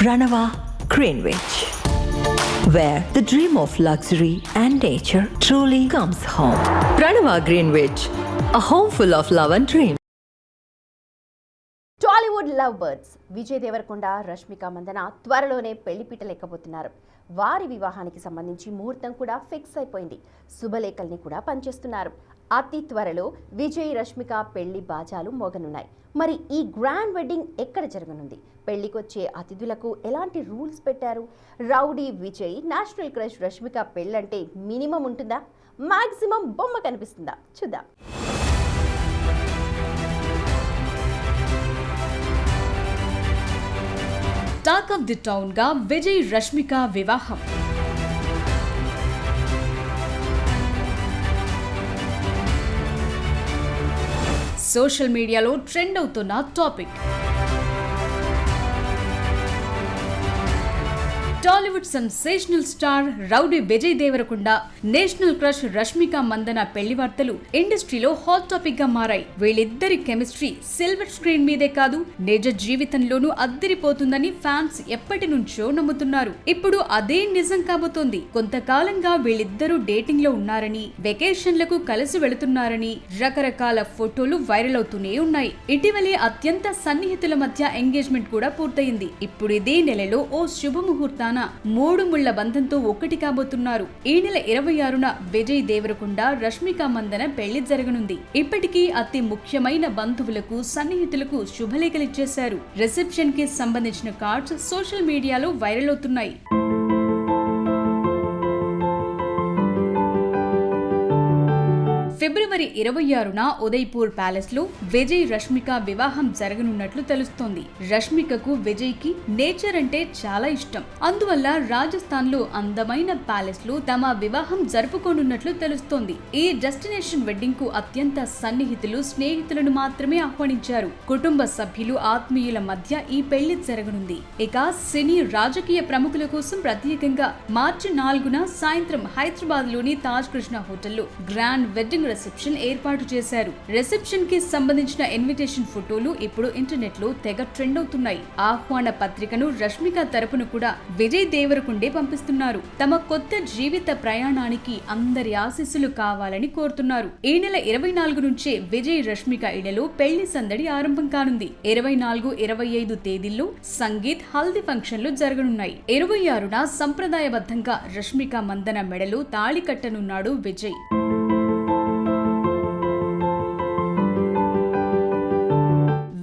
Ranava Greenwich, where the dream of luxury and nature truly comes home. Ranava Greenwich, a home full of love and dreams. Tollywood love birds Vijay Deverakonda Rashmika Mandanna త్వరలోనే పెళ్లిపీటలు ఎక్కబోతున్నారు. వారి వివాహానికి సంబంధించి ముహూర్తం కూడా fix అయిపోయింది. శుభలేఖల్ని కూడా పనిచేస్తున్నారు. అతి త్వరలో విజయ్ రష్మిక పెళ్లి బాజాలు మోగనున్నాయి. మరి ఈ గ్రాండ్ వెడ్డింగ్ ఎక్కడ జరగనుంది? పెళ్లికొచ్చే అతిథులకు ఎలాంటి రూల్స్ పెట్టారు? Rowdy Vijay national crush Rashmika పెళ్ళంటే మినిమం ఉంటుందా, మాక్సిమం బొమ్మ కనిపిస్తుందా? చూద్దాం. టాక్ ఆఫ్ ది టౌన్ గా విజయ్ రష్మిక వివాహం. సోషల్ మీడియాలో ట్రెండ్ అవుతున్న టాపిక్. Tollywood sensational star rowdy Vijay Deverakonda, national crush Rashmika Mandanna పెళ్లి వార్తలు ఇండస్ట్రీలో హాట్ టాపిక్ గా మారాయి. వీళ్ళిద్దరి కెమిస్ట్రీ సిల్వర్ స్క్రీన్ మీదే కాదు, నిజ జీవితంలోనూ అద్దరిపోతుందని ఫ్యాన్స్ ఎప్పటి నుంచో నమ్ముతున్నారు. ఇప్పుడు అదే నిజం కాబోతోంది. కొంతకాలంగా వీళ్ళిద్దరూ డేటింగ్ లో ఉన్నారని, వెకేషన్లకు కలిసి వెళుతున్నారని రకరకాల ఫోటోలు వైరల్ అవుతూనే ఉన్నాయి. ఇటీవలే అత్యంత సన్నిహితుల మధ్య ఎంగేజ్మెంట్ కూడా పూర్తయింది. ఇప్పుడు ఇదే నెలలో ఓ శుభముహూర్తాన 3 ముళ్ల బంధంతో ఒక్కటి కాబోతున్నారు. ఈ నెల 26న విజయ్ దేవరకొండ రష్మిక మందన పెళ్లి జరగనుంది. ఇప్పటికీ అతి ముఖ్యమైన బంధువులకు, సన్నిహితులకు శుభలేఖలిచ్చేశారు. రిసెప్షన్ కి సంబంధించిన కార్డ్స్ సోషల్ మీడియాలో వైరల్ అవుతున్నాయి. ఫిబ్రవరి 26న ఉదయ్పూర్ ప్యాలెస్ లో విజయ్ రష్మిక వివాహం జరగనున్నట్లు తెలుస్తోంది. రష్మికకు విజయ్ కి నేచర్ అంటే చాలా ఇష్టం. అందువల్ల రాజస్థాన్ లో అందమైన ప్యాలెస్ లో తమ వివాహం జరుపుకోనున్నట్లు తెలుస్తోంది. ఈ డెస్టినేషన్ వెడ్డింగ్ కు అత్యంత సన్నిహితులు, స్నేహితులను మాత్రమే ఆహ్వానించారు. కుటుంబ సభ్యులు, ఆత్మీయుల మధ్య ఈ పెళ్లి జరగనుంది. ఇక సినీ, రాజకీయ ప్రముఖుల కోసం ప్రత్యేకంగా మార్చి 4న సాయంత్రం హైదరాబాద్ లోని తాజ్ కృష్ణ హోటల్లో గ్రాండ్ వెడ్డింగ్ రిసెప్షన్ ఏర్పాటు చేశారు. రిసెప్షన్ కి సంబంధించిన ఇన్విటేషన్ ఫోటోలు ఇప్పుడు ఇంటర్నెట్ లో తెగ ట్రెండ్ అవుతున్నాయి. ఆహ్వాన పత్రికను రష్మిక తరపున కూడా విజయ్ దేవరకొండే పంపిస్తున్నారు. తమ కొత్త జీవిత ప్రయాణానికి అందరి ఆశీస్సులు కావాలని కోరుతున్నారు. ఈ నెల 24 నుంచే విజయ్ రష్మిక ఇళ్లలో పెళ్లి సందడి ఆరంభం కానుంది. 24, 25 తేదీల్లో సంగీత్, హల్దీ ఫంక్షన్లు జరగనున్నాయి. 26న సంప్రదాయబద్ధంగా రష్మిక మందన మెడలో తాళి కట్టనున్నాడు విజయ్.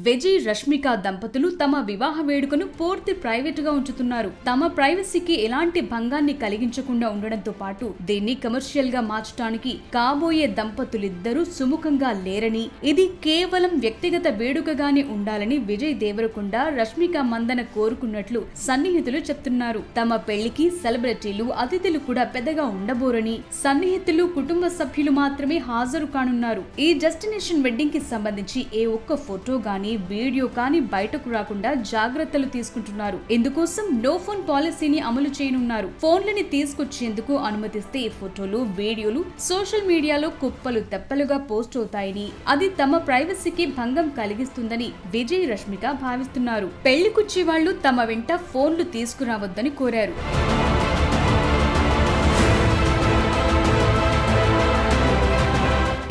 విజయ్ రష్మిక దంపతులు తమ వివాహ వేడుకను పూర్తి ప్రైవేట్ గా ఉంచుతున్నారు. తమ ప్రైవసీకి ఎలాంటి భంగాన్ని కలిగించకుండా ఉండడంతో పాటు దీన్ని కమర్షియల్ గా మార్చడానికి కాబోయే దంపతులిద్దరూ సుముఖంగా లేరని, ఇది కేవలం వ్యక్తిగత వేడుకగానే ఉండాలని విజయ్ దేవరకొండ, రష్మిక మందన కోరుకున్నట్లు సన్నిహితులు చెప్తున్నారు. తమ పెళ్లికి సెలబ్రిటీలు, అతిథులు కూడా పెద్దగా ఉండబోరని, సన్నిహితులు, కుటుంబ సభ్యులు మాత్రమే హాజరు కానున్నారు. ఈ డెస్టినేషన్ వెడ్డింగ్ కి సంబంధించి ఏ ఒక్క ఫోటో గానీ, వీడియో కానీ బయటకు రాకుండా జాగ్రత్తలు తీసుకుంటున్నారు. ఇందుకోసం నో ఫోన్ పాలసీని అమలు చేయనున్నారు. ఫోన్లని తీసుకొచ్చేందుకు అనుమతిస్తే ఫోటోలు, వీడియోలు సోషల్ మీడియాలో కుప్పలు తెప్పలుగా పోస్ట్ అవుతాయని, అది తమ ప్రైవసీకి భంగం కలిగిస్తుందని విజయ్ రష్మిక భావిస్తున్నారు. పెళ్లికొచ్చే వాళ్లు తమ వెంట ఫోన్లు తీసుకురావద్దని కోరారు.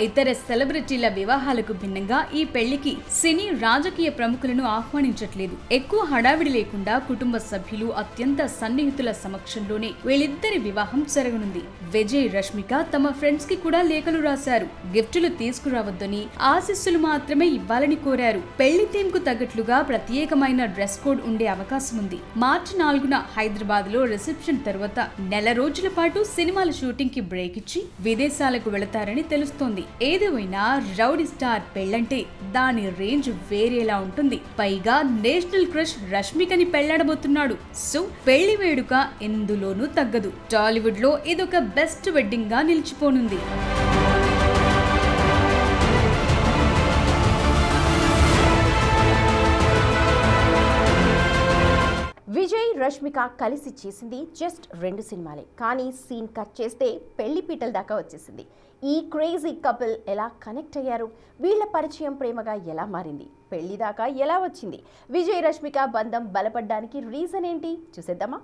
ఇతర సెలబ్రిటీల వివాహాలకు భిన్నంగా ఈ పెళ్లికి సినీ, రాజకీయ ప్రముఖులను ఆహ్వానించట్లేదు. ఎక్కువ హడావిడి లేకుండా కుటుంబ సభ్యులు, అత్యంత సన్నిహితుల సమక్షంలోనే వీళ్ళిద్దరి వివాహం జరగనుంది. విజయ్ రష్మిక తమ ఫ్రెండ్స్ కి కూడా లేఖలు రాశారు. గిఫ్టులు తీసుకురావద్దని, ఆశీస్సులు మాత్రమే ఇవ్వాలని కోరారు. పెళ్లి థీమ్ కు తగ్గట్లుగా ప్రత్యేకమైన డ్రెస్ కోడ్ ఉండే అవకాశం ఉంది. మార్చి 4న హైదరాబాద్ లో రిసెప్షన్ తర్వాత నెల రోజుల పాటు సినిమాల షూటింగ్ కి బ్రేక్ ఇచ్చి విదేశాలకు వెళతారని తెలుస్తోంది. ఏదేమైనా రౌడీ స్టార్ పెళ్ళంటే దాని రేంజ్ వేరేలా ఉంటుంది. పైగా నేషనల్ క్రష్ రష్మికని పెళ్లాడబోతున్నాడు. సో పెళ్లి వేడుక ఎందులోనూ తగ్గదు. టాలీవుడ్ లో ఇదొక బెస్ట్ వెడ్డింగ్ గా నిలిచిపోనుంది. విజయ్, రష్మిక కలిసి చేసింది జస్ట్ 2 సినిమాలే. కానీ సీన్ కట్ చేస్తే పెళ్లి పీటల దాకా వచ్చేసింది. ఈ క్రేజీ కపుల్ ఎలా కనెక్ట్ అయ్యారు? వీళ్ళ పరిచయం ప్రేమగా ఎలా మారింది? పెళ్లి దాకా ఎలా వచ్చింది? విజయ్ రష్మిక బంధం బలపడ్డానికి రీజన్ ఏంటి చూసేద్దామా?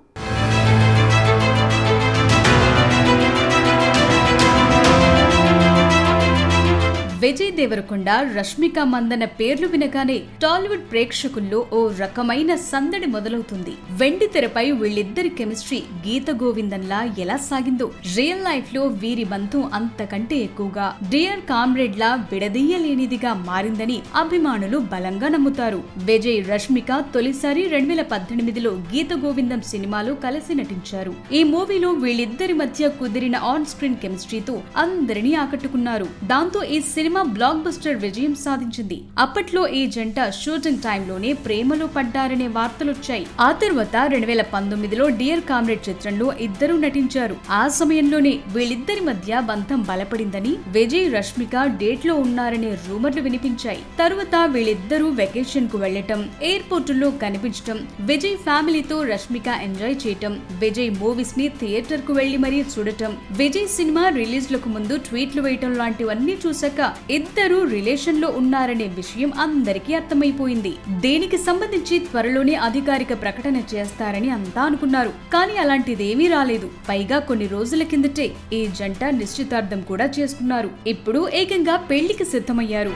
విజయ్ దేవరకొండ, రష్మిక మందన పేర్లు వినగానే టాలీవుడ్ ప్రేక్షకుల్లో ఓ రకమైన సందడి మొదలవుతుంది. వెండి తెరపై వీళ్ళిద్దరి కెమిస్ట్రీ గీత గోవిందంలా ఎలా సాగిందో రియల్ లైఫ్ లో వీరి బంధం అంతకంటే ఎక్కువగా డియర్ కామ్రేడ్ లా విడదీయలేనిదిగా మారిందని అభిమానులు బలంగా నమ్ముతారు. విజయ్ రష్మిక తొలిసారి 2018లో గీత గోవిందం సినిమాలో కలిసి నటించారు. ఈ మూవీలో వీళ్ళిద్దరి మధ్య కుదిరిన ఆన్ స్క్రీన్ కెమిస్ట్రీతో అందరినీ ఆకట్టుకున్నారు. దాంతో ఈ సినిమా బ్లాక్ బస్టర్ విజయం సాధించింది. అప్పట్లో ఈ జంట షూటింగ్ టైంలోనే ప్రేమలో పడ్డారనే వార్తలొచ్చాయి. ఆ తర్వాత 2019లో డియర్ కామ్రేడ్ చిత్రంలో ఇద్దరు నటించారు. ఆ సమయంలోనే వీళ్ళిద్దరి మధ్య బంధం బలపడిందని, విజయ్ రష్మిక డేట్ లో ఉన్నారనే రూమర్లు వినిపించాయి. తరువాత వీళ్ళిద్దరూ వెకేషన్ కు వెళ్లటం, ఎయిర్పోర్టుల్లో కనిపించటం, విజయ్ ఫ్యామిలీతో రష్మిక ఎంజాయ్ చేయటం, విజయ్ మూవీస్ ని థియేటర్ కు వెళ్లి మరీ చూడటం, విజయ్ సినిమా రిలీజ్ లకు ముందు ట్వీట్లు వేయటం లాంటివన్నీ చూసాక ఇద్దరు రిలేషన్ లో ఉన్నారనే విషయం అందరికీ అర్థమైపోయింది. దీనికి సంబంధించి త్వరలోనే అధికారిక ప్రకటన చేస్తారని అంతా అనుకున్నారు. కానీ అలాంటిదేమీ రాలేదు. పైగా కొన్ని రోజుల కిందటే ఈ జంట నిశ్చితార్థం కూడా చేసుకున్నారు. ఇప్పుడు ఏకంగా పెళ్లికి సిద్ధమయ్యారు.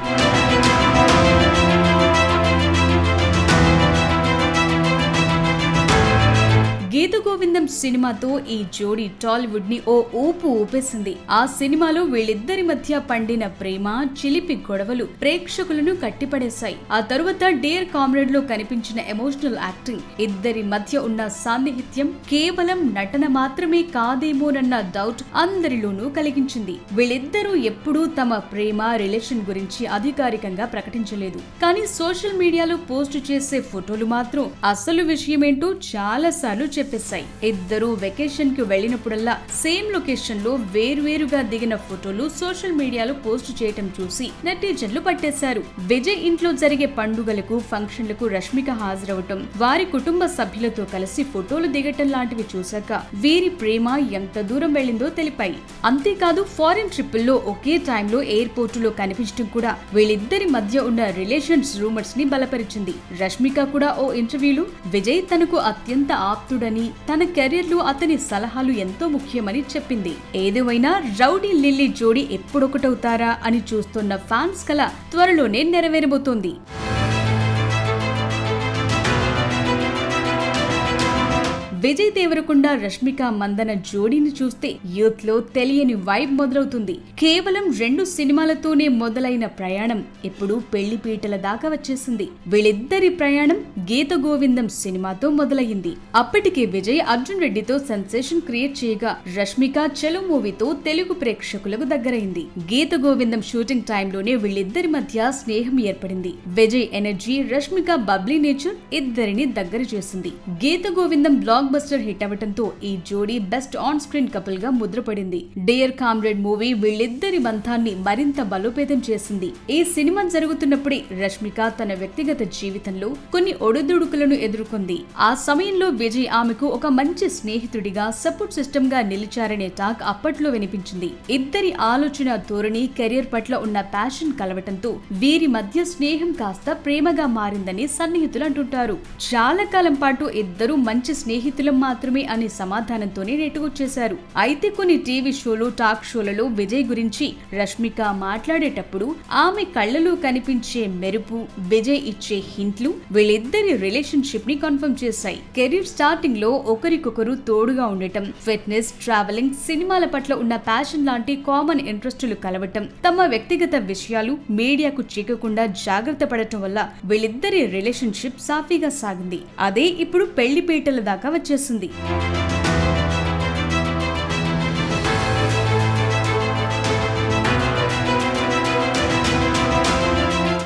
గీత గోవిందం సినిమాతో ఈ జోడీ టాలీవుడ్ ని ఓ ఊపు ఊపేసింది. ఆ సినిమాలో వీళ్ళిద్దరి మధ్య పండిన ప్రేమ, చిలిపి గొడవలు ప్రేక్షకులను కట్టిపడేశాయి. ఆ తరువాత డియర్ కామ్రేడ్ లో కనిపించిన ఎమోషనల్ యాక్టింగ్, ఇద్దరి మధ్య ఉన్న సాన్నిహిత్యం కేవలం నటన మాత్రమే కాదేమోనన్న డౌట్ అందరిలోనూ కలిగించింది. వీళ్ళిద్దరూ ఎప్పుడూ తమ ప్రేమ రిలేషన్ గురించి అధికారికంగా ప్రకటించలేదు. కానీ సోషల్ మీడియాలో పోస్ట్ చేసే ఫోటోలు మాత్రం అసలు విషయమేంటో చాలా సార్లు చెప్పేశాయి. ఇద్దరు వెకేషన్ కు వెళ్లినప్పుడల్లా సేమ్ లొకేషన్ లో వేర్వేరుగా దిగిన ఫోటోలు సోషల్ మీడియాలో పోస్ట్ చేయటం చూసి నెటిజన్లు పట్టేశారు. విజయ్ ఇంట్లో జరిగే పండుగలకు, ఫంక్షన్లకు రష్మిక హాజరవటం, వారి కుటుంబ సభ్యులతో కలిసి ఫోటోలు దిగటం లాంటివి చూశాక వీరి ప్రేమ ఎంత దూరం వెళ్లిందో తెలిపాయి. అంతేకాదు ఫారిన్ ట్రిప్పుల్లో ఒకే టైంలో ఎయిర్పోర్టులో కనిపించడం కూడా వీళ్ళిద్దరి మధ్య ఉన్న రిలేషన్స్ రూమర్స్ ని బలపరిచింది. రష్మిక కూడా ఓ ఇంటర్వ్యూలో విజయ్ తనకు అత్యంత ఆప్తుడని, తన కెరీర్ లో అతని సలహాలు ఎంతో ముఖ్యమని చెప్పింది. ఏదేమైనా రౌడీ లిల్లీ జోడీ ఎప్పుడొకటవుతారా అని చూస్తున్న ఫ్యాన్స్ కల త్వరలోనే నెరవేరబోతోంది. విజయ్ దేవరకొండ, రష్మిక మందన జోడీని చూస్తే యూత్ లో తెలియని వైబ్ మొదలవుతుంది. కేవలం 2 సినిమాలతోనే మొదలైన ప్రయాణం ఇప్పుడు పెళ్లి పీటల దాకా వచ్చేసింది. వీళ్ళిద్దరి ప్రయాణం గీత గోవిందం సినిమాతో మొదలయ్యింది. అప్పటికే విజయ్ అర్జున్ రెడ్డితో సెన్సేషన్ క్రియేట్ చేయగా, రష్మిక చెలో మూవీతో తెలుగు ప్రేక్షకులకు దగ్గరైంది. గీత గోవిందం షూటింగ్ టైంలోనే వీళ్ళిద్దరి మధ్య స్నేహం ఏర్పడింది. విజయ్ ఎనర్జీ, రష్మిక బబ్లీ నేచర్ ఇద్దరిని దగ్గర చేసింది. గీత గోవిందం బ్లాక్ బస్టర్ హిట్ అవటంతో ఈ జోడీ బెస్ట్ ఆన్ స్క్రీన్ కపుల్ గా ముద్రపడింది. డియర్ కామ్రేడ్ మూవీ వీళ్ళిద్దరి బంధాన్ని మరింత బలోపేతం చేసింది. ఈ సినిమా జరుగుతున్నప్పుడే రష్మిక తన వ్యక్తిగత జీవితంలో కొన్ని ఒడిదుడుకులను ఎదుర్కొంది. ఆ సమయంలో విజయ్ ఆమెకు ఒక మంచి స్నేహితుడిగా, సపోర్ట్ సిస్టమ్ గా నిలిచారనే టాక్ అప్పట్లో వినిపించింది. ఇద్దరి ఆలోచన ధోరణి, కెరీర్ పట్ల ఉన్న ప్యాషన్ కలవటంతో వీరి మధ్య స్నేహం కాస్త ప్రేమగా మారిందని సన్నిహితులు అంటుంటారు. చాలా కాలం పాటు ఇద్దరు మంచి స్నేహితులు మాత్రమే అనే సమాధానంతోనే నెట్టుకొచ్చేశారు. అయితే కొన్ని టీవీ షోలు, టాక్ షోలలో విజయ్ గురించి రష్మిక మాట్లాడేటప్పుడు ఆమె కళ్ళలో కనిపించే మెరుపు, విజయ్ ఇచ్చే హింట్లు వీళ్ళిద్దరి రిలేషన్షిప్ ని కన్ఫర్మ్ చేశాయి. కెరీర్ స్టార్టింగ్ లో ఒకరికొకరు తోడుగా ఉండటం, ఫిట్నెస్, ట్రావెలింగ్, సినిమాల పట్ల ఉన్న ప్యాషన్ లాంటి కామన్ ఇంట్రెస్టులు కలవటం, తమ వ్యక్తిగత విషయాలు మీడియాకు చిక్కకుండా జాగ్రత్త పడటం వల్ల వీళ్ళిద్దరి రిలేషన్షిప్ సాఫీగా సాగింది. అదే ఇప్పుడు పెళ్లి పీటల దాకా వచ్చేసింది.